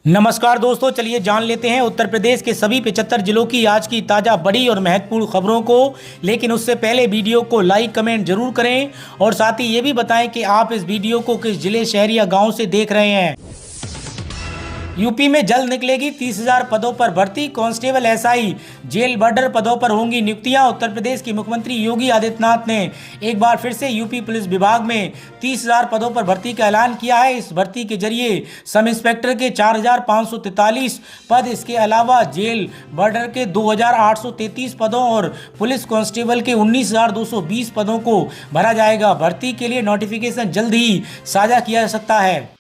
नमस्कार दोस्तों, चलिए जान लेते हैं उत्तर प्रदेश के सभी 75 जिलों की आज की ताज़ा बड़ी और महत्वपूर्ण खबरों को। लेकिन उससे पहले वीडियो को लाइक कमेंट जरूर करें और साथ ही ये भी बताएं कि आप इस वीडियो को किस जिले, शहर या गांव से देख रहे हैं। यूपी में जल्द निकलेगी 30,000 पदों पर भर्ती। कांस्टेबल, एसआई, जेल बॉर्डर पदों पर होंगी नियुक्तियां। उत्तर प्रदेश के मुख्यमंत्री योगी आदित्यनाथ ने एक बार फिर से यूपी पुलिस विभाग में 30,000 पदों पर भर्ती का ऐलान किया है। इस भर्ती के जरिए सब इंस्पेक्टर के 4,543 पद, इसके अलावा जेल बॉर्डर के 2,833 पदों और पुलिस कांस्टेबल के 19,220 पदों को भरा जाएगा। भर्ती के लिए नोटिफिकेशन जल्द ही साझा किया जा सकता है।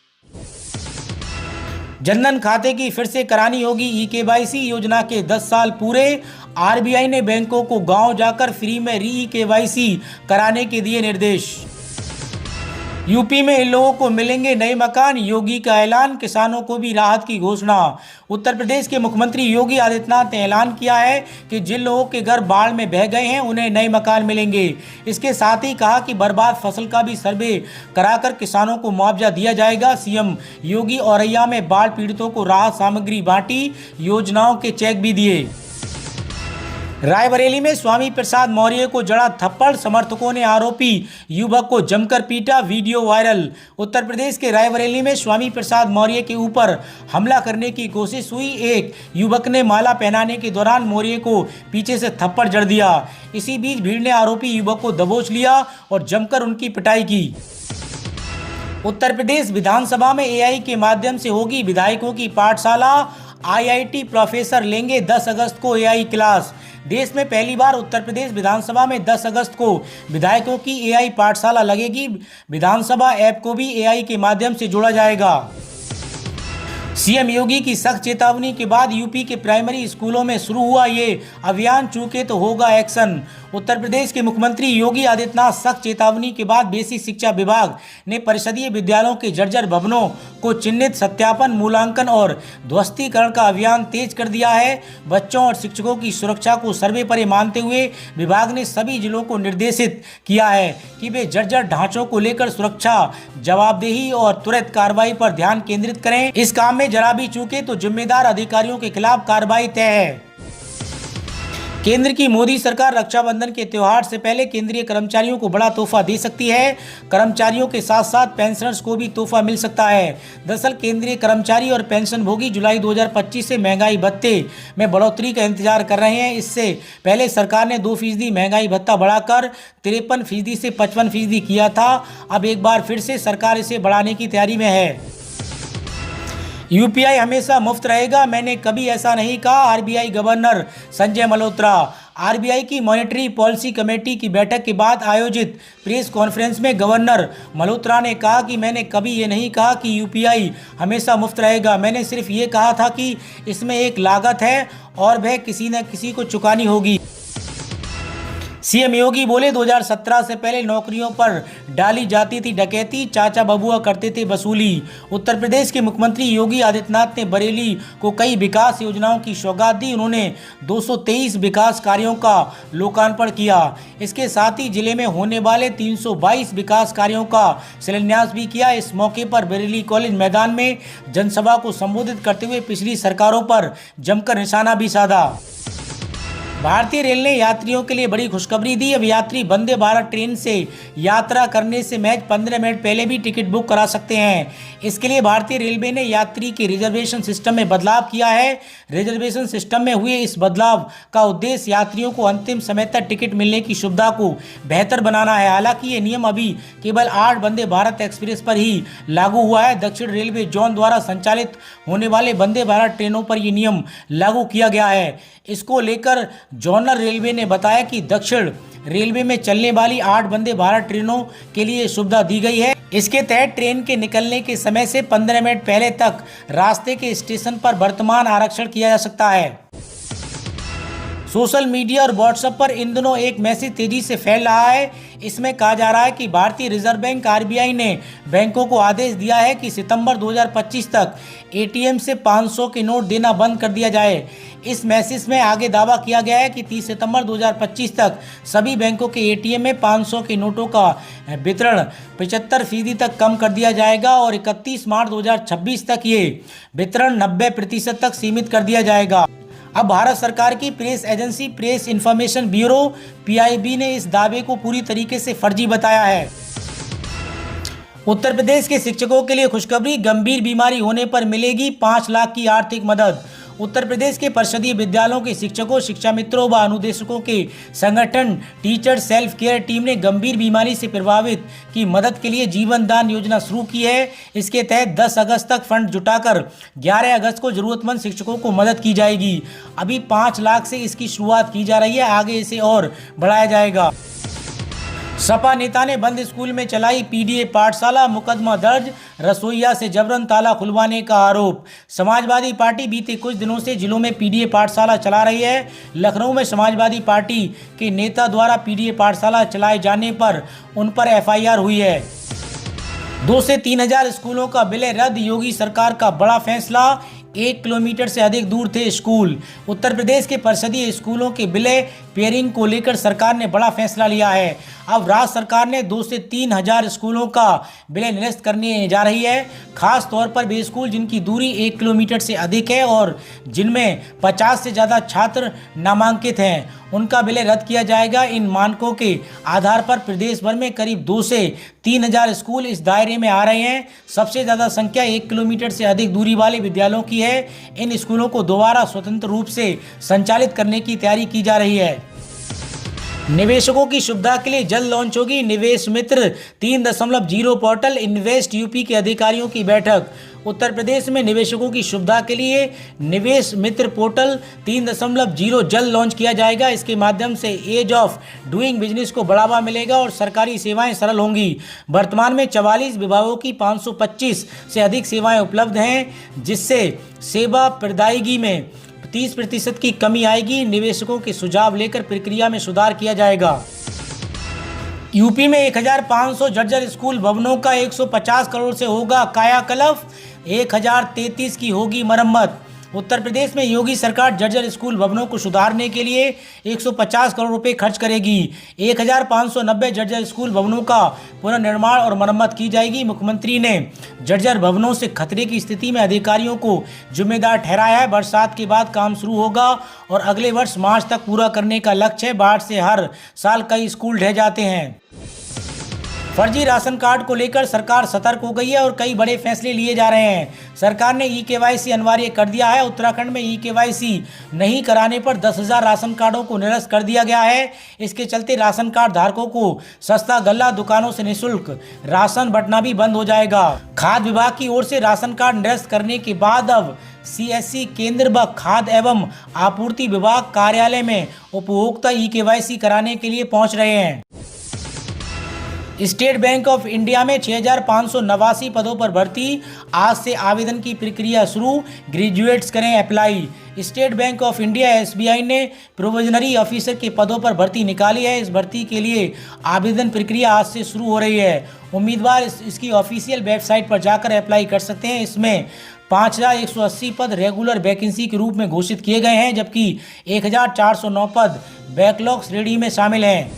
जनधन खाते की फिर से करानी होगी ई-केवाईसी। योजना के 10 साल पूरे। आरबीआई ने बैंकों को गांव जाकर फ्री में ई-केवाईसी कराने के दिए निर्देश। यूपी में इन लोगों को मिलेंगे नए मकान, योगी का ऐलान। किसानों को भी राहत की घोषणा। उत्तर प्रदेश के मुख्यमंत्री योगी आदित्यनाथ ने ऐलान किया है कि जिन लोगों के घर बाढ़ में बह गए हैं उन्हें नए मकान मिलेंगे। इसके साथ ही कहा कि बर्बाद फसल का भी सर्वे कराकर किसानों को मुआवजा दिया जाएगा। सीएम योगी औरैया में बाढ़ पीड़ितों को राहत सामग्री बांटी, योजनाओं के चेक भी दिए। रायबरेली में स्वामी प्रसाद मौर्य को जड़ा थप्पड़, समर्थकों ने आरोपी युवक को जमकर पीटा, वीडियो वायरल। उत्तर प्रदेश के रायबरेली में स्वामी प्रसाद मौर्य के ऊपर हमला करने की कोशिश हुई। एक युवक ने माला पहनाने के दौरान मौर्य को पीछे से थप्पड़ जड़ दिया। इसी बीच भीड़ ने आरोपी युवक को दबोच लिया और जमकर उनकी पिटाई की। उत्तर प्रदेश विधानसभा में एआई के माध्यम से होगी विधायकों की पाठशाला। आईआईटी प्रोफेसर लेंगे 10 अगस्त को एआई क्लास। देश में पहली बार उत्तर प्रदेश विधानसभा में 10 अगस्त को विधायकों की एआई पाठशाला लगेगी। विधानसभा ऐप को भी एआई के माध्यम से जोड़ा जाएगा। सीएम योगी की सख्त चेतावनी के बाद यूपी के प्राइमरी स्कूलों में शुरू हुआ ये अभियान, चूके तो होगा एक्शन। उत्तर प्रदेश के मुख्यमंत्री योगी आदित्यनाथ सख्त चेतावनी के बाद बेसिक शिक्षा विभाग ने परिषदीय विद्यालयों के जर्जर भवनों को चिन्हित, सत्यापन, मूल्यांकन और ध्वस्तीकरण का अभियान तेज कर दिया है। बच्चों और शिक्षकों की सुरक्षा को सर्वोपरि मानते हुए विभाग ने सभी जिलों को निर्देशित किया है कि वे जर्जर ढांचों को लेकर सुरक्षा, जवाबदेही और त्वरित कार्रवाई पर ध्यान केंद्रित करें। इस काम में जरा भी चूके तो जिम्मेदार अधिकारियों के खिलाफ कार्रवाई तय है। केंद्र की मोदी सरकार रक्षाबंधन के त्योहार से पहले केंद्रीय कर्मचारियों को बड़ा तोहफा दे सकती है। कर्मचारियों के साथ साथ पेंशनर्स को भी तोहफा मिल सकता है। दरअसल केंद्रीय कर्मचारी और पेंशन भोगी जुलाई 2025 से महंगाई भत्ते में बढ़ोतरी का इंतजार कर रहे हैं। इससे पहले सरकार ने 2% महंगाई भत्ता बढ़ाकर 53% से 55% किया था। अब एक बार फिर से सरकार इसे बढ़ाने की तैयारी में है। यूपीआई हमेशा मुफ्त रहेगा, मैंने कभी ऐसा नहीं कहा, RBI governor Sanjay Malhotra. RBI की मॉनेटरी पॉलिसी कमेटी की बैठक के बाद आयोजित प्रेस कॉन्फ्रेंस में गवर्नर मल्होत्रा ने कहा कि मैंने कभी ये नहीं कहा कि यूपीआई हमेशा मुफ्त रहेगा। मैंने सिर्फ ये कहा था कि इसमें एक लागत है और वह किसी न किसी को चुकानी होगी। सीएम योगी बोले 2017 से पहले नौकरियों पर डाली जाती थी डकैती, चाचा बबुआ करते थे वसूली। उत्तर प्रदेश के मुख्यमंत्री योगी आदित्यनाथ ने बरेली को कई विकास योजनाओं की सौगात दी। उन्होंने 223 विकास कार्यों का लोकार्पण किया। इसके साथ ही जिले में होने वाले 322 विकास कार्यों का शिलान्यास भी किया। इस मौके पर बरेली कॉलेज मैदान में जनसभा को संबोधित करते हुए पिछली सरकारों पर जमकर निशाना भी साधा। भारतीय रेल ने यात्रियों के लिए बड़ी खुशखबरी दी। अब यात्री वंदे भारत ट्रेन से यात्रा करने से महज 15 मिनट पहले भी टिकट बुक करा सकते हैं। इसके लिए भारतीय रेलवे ने यात्री के रिजर्वेशन सिस्टम में बदलाव किया है। रिजर्वेशन सिस्टम में हुए इस बदलाव का उद्देश्य यात्रियों को अंतिम समय तक टिकट मिलने की सुविधा को बेहतर बनाना है। हालांकि ये नियम अभी केवल 8 वंदे भारत एक्सप्रेस पर ही लागू हुआ है। दक्षिण रेलवे जोन द्वारा संचालित होने वाले वंदे भारत ट्रेनों पर यह नियम लागू किया गया है। इसको लेकर जोनल रेलवे ने बताया कि दक्षिण रेलवे में चलने वाली 8 वंदे भारत ट्रेनों के लिए सुविधा दी गई है। इसके तहत ट्रेन के निकलने के समय से 15 मिनट पहले तक रास्ते के स्टेशन पर वर्तमान आरक्षण किया जा सकता है। सोशल मीडिया और व्हाट्सएप पर इन दिनों एक मैसेज तेजी से फैल रहा है। इसमें कहा जा रहा है कि भारतीय रिजर्व बैंक आरबीआई ने बैंकों को आदेश दिया है कि सितंबर 2025 तक एटीएम से 500 के नोट देना बंद कर दिया जाए। इस मैसेज में आगे दावा किया गया है कि 30 सितंबर 2025 तक सभी बैंकों के एटीएम में 500 के नोटों का वितरण 75% तक कम कर दिया जाएगा और 31 मार्च 2026 तक ये वितरण 90% तक सीमित कर दिया जाएगा। अब भारत सरकार की press agency press information bureau PIB ने इस दावे को पूरी तरीके से फर्जी बताया है। उत्तर प्रदेश के शिक्षकों के लिए खुशखबरी, गंभीर बीमारी होने पर मिलेगी 5 लाख की आर्थिक मदद। उत्तर प्रदेश के परिषदीय विद्यालयों के शिक्षकों, शिक्षा मित्रों व अनुदेशकों के संगठन टीचर सेल्फ केयर टीम ने गंभीर बीमारी से प्रभावित की मदद के लिए जीवन दान योजना शुरू की है। इसके तहत 10 अगस्त तक फंड जुटाकर 11 अगस्त को जरूरतमंद शिक्षकों को मदद की जाएगी। अभी 5 लाख से इसकी शुरुआत की जा रही है, आगे इसे और बढ़ाया जाएगा। सपा नेता ने बंद स्कूल में चलाई पीडीए पाठशाला, मुकदमा दर्ज, रसोइया से जबरन ताला खुलवाने का आरोप। समाजवादी पार्टी बीते कुछ दिनों से जिलों में पीडीए पाठशाला चला रही है। लखनऊ में समाजवादी पार्टी के नेता द्वारा पीडीए पाठशाला चलाए जाने पर उन पर एफआईआर हुई है। 2 से 3 हजार स्कूलों का विलय रद्द, योगी सरकार का बड़ा फैसला। 1 किलोमीटर से अधिक दूर थे स्कूल। उत्तर प्रदेश के परिषदीय स्कूलों के विलय पेयरिंग को लेकर सरकार ने बड़ा फैसला लिया है। अब राज्य सरकार ने 2 से 3 हजार स्कूलों का विलय निरस्त करने जा रही है। खास तौर पर वे स्कूल जिनकी दूरी 1 किलोमीटर से अधिक है और जिनमें 50 से ज़्यादा छात्र नामांकित हैं, उनका विलय रद्द किया जाएगा। इन मानकों के आधार पर प्रदेश भर में करीब 2 से 3 हजार स्कूल इस दायरे में आ रहे हैं। सबसे ज़्यादा संख्या 1 किलोमीटर से अधिक दूरी वाले विद्यालयों की है। इन स्कूलों को दोबारा स्वतंत्र रूप से संचालित करने की तैयारी की जा रही है। निवेशकों की सुविधा के लिए जल्द लॉन्च होगी निवेश मित्र 3.0 पोर्टल, इन्वेस्ट यूपी के अधिकारियों की बैठक। उत्तर प्रदेश में निवेशकों की सुविधा के लिए निवेश मित्र पोर्टल 3.0 जल्द लॉन्च किया जाएगा। इसके माध्यम से एज ऑफ डूइंग बिजनेस को बढ़ावा मिलेगा और सरकारी सेवाएं सरल होंगी। वर्तमान में 44 विभागों की 525 से अधिक सेवाएं उपलब्ध हैं, जिससे सेवा प्रदायगी में 30% की कमी आएगी। निवेशकों के सुझाव लेकर प्रक्रिया में सुधार किया जाएगा। यूपी में 1500 जर्जर स्कूल भवनों का 150 करोड़ से होगा कायाकल्प, 1033 की होगी मरम्मत। उत्तर प्रदेश में योगी सरकार जर्जर स्कूल भवनों को सुधारने के लिए 150 करोड़ रुपए खर्च करेगी। 1590 जर्जर स्कूल भवनों का पुनर्निर्माण और मरम्मत की जाएगी। मुख्यमंत्री ने जर्जर भवनों से खतरे की स्थिति में अधिकारियों को जिम्मेदार ठहराया है। बरसात के बाद काम शुरू होगा और अगले वर्ष मार्च तक पूरा करने का लक्ष्य है। बाढ़ से हर साल कई स्कूल ढह जाते हैं। फर्जी राशन कार्ड को लेकर सरकार सतर्क हो गई है और कई बड़े फैसले लिए जा रहे हैं। सरकार ने ई-केवाईसी अनिवार्य कर दिया है। उत्तराखंड में ई-केवाईसी नहीं कराने पर 10,000 राशन कार्डों को निरस्त कर दिया गया है। इसके चलते राशन कार्ड धारकों को सस्ता गल्ला दुकानों से निःशुल्क राशन बंटना भी बंद हो जाएगा। खाद्य विभाग की ओर से राशन कार्ड निरस्त करने के बाद अब सीएससी केंद्र व खाद्य एवं आपूर्ति विभाग कार्यालय में उपभोक्ता ई-केवाईसी कराने के लिए पहुंच रहे हैं। स्टेट बैंक ऑफ इंडिया में 6,589 पदों पर भर्ती, आज से आवेदन की प्रक्रिया शुरू, ग्रेजुएट्स करें apply. State bank of India SBI ने प्रोविजनरी ऑफिसर के पदों पर भर्ती निकाली है। इस भर्ती के लिए आवेदन प्रक्रिया आज से शुरू हो रही है। उम्मीदवार इसकी ऑफिशियल वेबसाइट पर जाकर अप्लाई कर सकते हैं। इसमें 5,180 पद रेगुलर वैकेंसी के रूप में घोषित किए गए हैं, जबकि 1,409 पद बैकलॉग श्रेणी में शामिल हैं।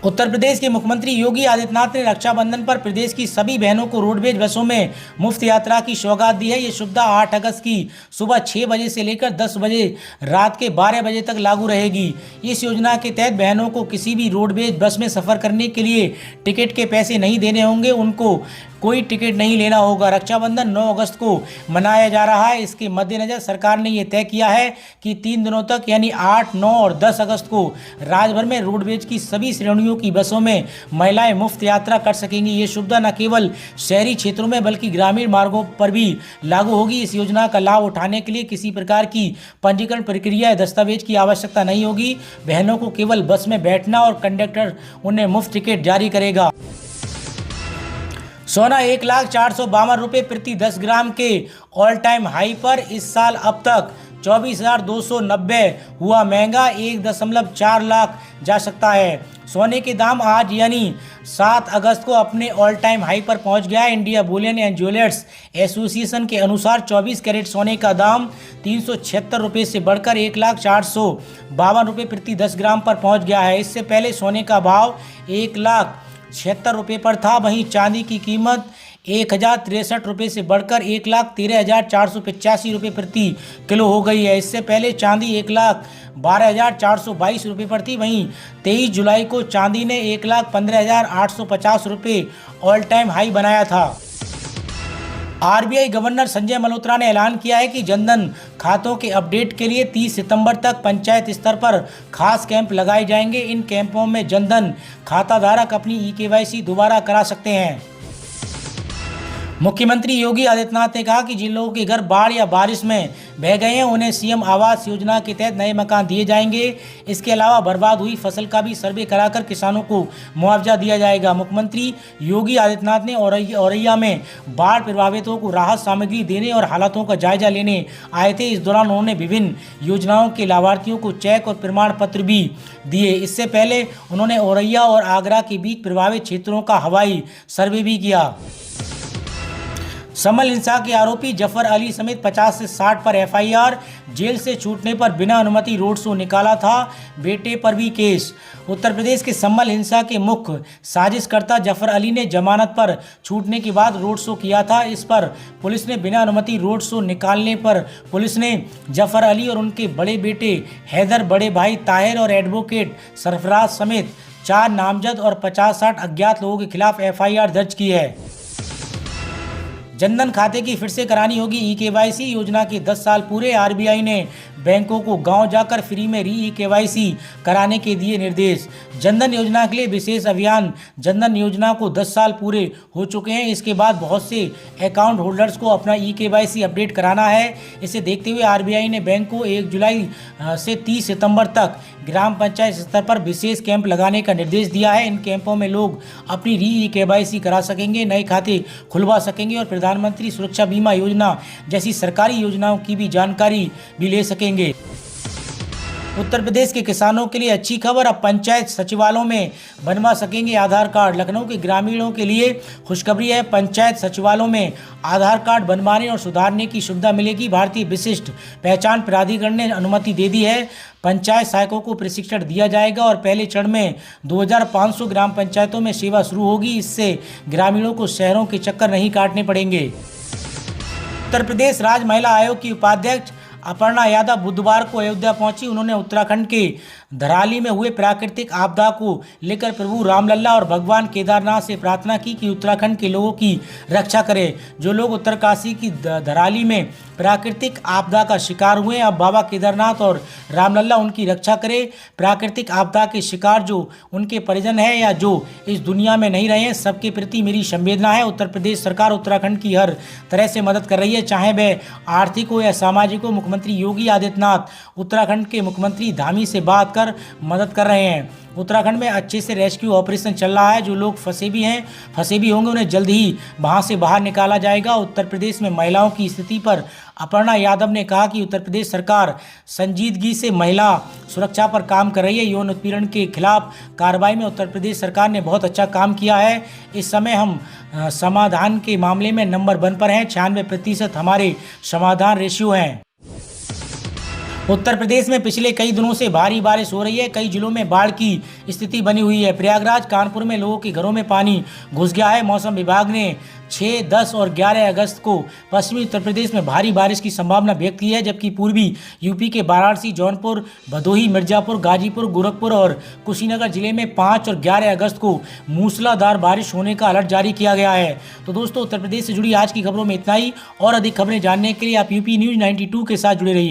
उत्तर प्रदेश के मुख्यमंत्री योगी आदित्यनाथ ने रक्षाबंधन पर प्रदेश की सभी बहनों को रोडवेज बसों में मुफ्त यात्रा की सौगात दी है। ये सुविधा 8 अगस्त की सुबह 6 बजे से लेकर 10 बजे रात के 12 बजे तक लागू रहेगी। इस योजना के तहत बहनों को किसी भी रोडवेज बस में सफ़र करने के लिए टिकट के पैसे नहीं देने होंगे, उनको कोई टिकट नहीं लेना होगा। रक्षाबंधन 9 अगस्त को मनाया जा रहा है। इसके मद्देनज़र सरकार ने ये तय किया है कि 3 दिनों तक यानी 8, 9 और 10 अगस्त को राज्य भर में रोडवेज की सभी श्रेणियों की बसों में महिलाएं मुफ्त यात्रा कर सकेंगी। ये सुविधा न केवल शहरी क्षेत्रों में बल्कि ग्रामीण मार्गों पर भी लागू होगी। इस योजना का लाभ उठाने के लिए किसी प्रकार की पंजीकरण प्रक्रिया या दस्तावेज की आवश्यकता नहीं होगी। बहनों को केवल बस में बैठना और कंडक्टर उन्हें मुफ्त टिकट जारी करेगा। सोना 1,04,52 रुपये प्रति 10 ग्राम के ऑल टाइम हाई पर। इस साल अब तक 24,290 हुआ महंगा, 1.4 लाख जा सकता है। सोने के दाम आज यानी 7 अगस्त को अपने ऑल टाइम हाई पर पहुंच गया है। India Boolean and jewellers association के अनुसार 24 कैरेट सोने का दाम 376 रुपये से बढ़कर 1,452 रुपये प्रति 10 ग्राम पर पहुंच गया है। इससे पहले सोने का भाव 1,76,000 रुपये पर था। वहीं चांदी की कीमत 1,063 रुपये से बढ़कर 1,13,485 रुपये प्रति किलो हो गई है। इससे पहले चांदी 1,12,422 रुपये पर थी। वहीं 23 जुलाई को चांदी ने 1,15,850 रुपये ऑल टाइम हाई बनाया था। आरबीआई गवर्नर संजय मल्होत्रा ने ऐलान किया है कि जनधन खातों के अपडेट के लिए 30 सितंबर तक पंचायत स्तर पर खास कैंप लगाए जाएंगे। इन कैंपों में जनधन खाता धारक अपनी ई-केवाईसी दोबारा करा सकते हैं। मुख्यमंत्री योगी आदित्यनाथ ने कहा कि जिन लोगों के घर बाढ़ या बारिश में बह गए हैं उन्हें सीएम आवास योजना के तहत नए मकान दिए जाएंगे। इसके अलावा बर्बाद हुई फसल का भी सर्वे कराकर किसानों को मुआवजा दिया जाएगा। मुख्यमंत्री योगी आदित्यनाथ ने औरैया में बाढ़ प्रभावितों को राहत सामग्री देने और हालातों का जायजा लेने आए थे। इस दौरान उन्होंने विभिन्न योजनाओं के लाभार्थियों को चेक और प्रमाण पत्र भी दिए। इससे पहले उन्होंने औरैया और आगरा के बीच प्रभावित क्षेत्रों का हवाई सर्वे भी किया। समल हिंसा के आरोपी जफर अली समेत 50 से 60 पर एफआईआर, जेल से छूटने पर बिना अनुमति रोड शो निकाला था, बेटे पर भी केस। उत्तर प्रदेश के समल हिंसा के मुख्य साजिशकर्ता जफर अली ने जमानत पर छूटने के बाद रोड शो किया था। इस पर पुलिस ने बिना अनुमति रोड शो निकालने पर पुलिस ने जफर अली और उनके बड़े बेटे हैदर, बड़े भाई ताहिर और एडवोकेट सरफराज समेत 4 नामजद और 50-60 अज्ञात लोगों के खिलाफ एफआईआर दर्ज की है। जनधन खाते की फिर से करानी होगी ई-केवाईसी योजना के 10 साल पूरे। आरबीआई ने बैंकों को गांव जाकर फ्री में ई-केवाईसी कराने के दिए निर्देश। जनधन योजना के लिए विशेष अभियान जनधन योजना को 10 साल पूरे हो चुके हैं। इसके बाद बहुत से अकाउंट होल्डर्स को अपना ई-केवाईसी अपडेट कराना है। इसे देखते हुए आरबीआई ने बैंक को 1 जुलाई से 30 सितंबर तक ग्राम पंचायत स्तर पर विशेष कैंप लगाने का निर्देश दिया है। इन कैंपों में लोग अपनी ई-केवाईसी करा सकेंगे, नए खाते खुलवा सकेंगे और प्रधानमंत्री सुरक्षा बीमा योजना जैसी सरकारी योजनाओं की भी जानकारी भी ले सकेंगे। उत्तर प्रदेश के किसानों के लिए अच्छी खबर, अब पंचायत सचिवालयों में बनवा सकेंगे आधार कार्ड। लखनऊ के ग्रामीणों के लिए खुशखबरी है, पंचायत सचिवालयों में आधार कार्ड बनवाने और सुधारने की सुविधा मिलेगी। भारतीय विशिष्ट पहचान प्राधिकरण ने अनुमति दे दी है। पंचायत सहायकों को प्रशिक्षण दिया जाएगा और पहले चरण में 2500 ग्राम पंचायतों में सेवा शुरू होगी। इससे ग्रामीणों को शहरों के चक्कर नहीं काटने पड़ेंगे। उत्तर प्रदेश राज्य महिला आयोग की उपाध्यक्ष अपर्णा यादव बुधवार को अयोध्या पहुंची। उन्होंने उत्तराखंड के धराली में हुए प्राकृतिक आपदा को लेकर प्रभु रामलल्ला और भगवान केदारनाथ से प्रार्थना की कि उत्तराखंड के लोगों की रक्षा करें। जो लोग उत्तरकाशी की धराली में प्राकृतिक आपदा का शिकार हुए, अब बाबा केदारनाथ और रामलल्ला उनकी रक्षा करें। प्राकृतिक आपदा के शिकार जो उनके परिजन हैं या जो इस दुनिया में नहीं रहे हैं, सबके प्रति मेरी संवेदना है। उत्तर प्रदेश सरकार उत्तराखंड की हर तरह से मदद कर रही है, चाहे वह आर्थिक हो या सामाजिक हो। मुख्यमंत्री योगी आदित्यनाथ उत्तराखंड के मुख्यमंत्री धामी से बात कर मदद कर रहे हैं। उत्तराखंड में अच्छे से रेस्क्यू ऑपरेशन चल रहा है। जो लोग फंसे भी होंगे उन्हें जल्द ही वहां से बाहर निकाला जाएगा। उत्तर प्रदेश में महिलाओं की स्थिति पर अपर्णा यादव ने कहा कि उत्तर प्रदेश सरकार संजीदगी से महिला सुरक्षा पर काम कर रही है। यौन उत्पीड़न के खिलाफ कार्रवाई में उत्तर प्रदेश सरकार ने बहुत अच्छा काम किया है। इस समय हम समाधान के मामले में नंबर 1 पर हैं। 96% हमारे समाधान रेशियो हैं। उत्तर प्रदेश में पिछले कई दिनों से भारी बारिश हो रही है। कई जिलों में बाढ़ की स्थिति बनी हुई है। प्रयागराज, कानपुर में लोगों के घरों में पानी घुस गया है। मौसम विभाग ने 6, 10 और 11 अगस्त को पश्चिमी उत्तर प्रदेश में भारी बारिश की संभावना व्यक्त की है, जबकि पूर्वी यूपी के वाराणसी, जौनपुर, भदोही, मिर्जापुर, गाजीपुर, गोरखपुर और कुशीनगर जिले में 5 और 11 अगस्त को मूसलाधार बारिश होने का अलर्ट जारी किया गया है। तो दोस्तों, उत्तर प्रदेश से जुड़ी आज की खबरों में इतना ही। और अधिक खबरें जानने के लिए आप यूपी न्यूज़ 92 के साथ जुड़े रहिए।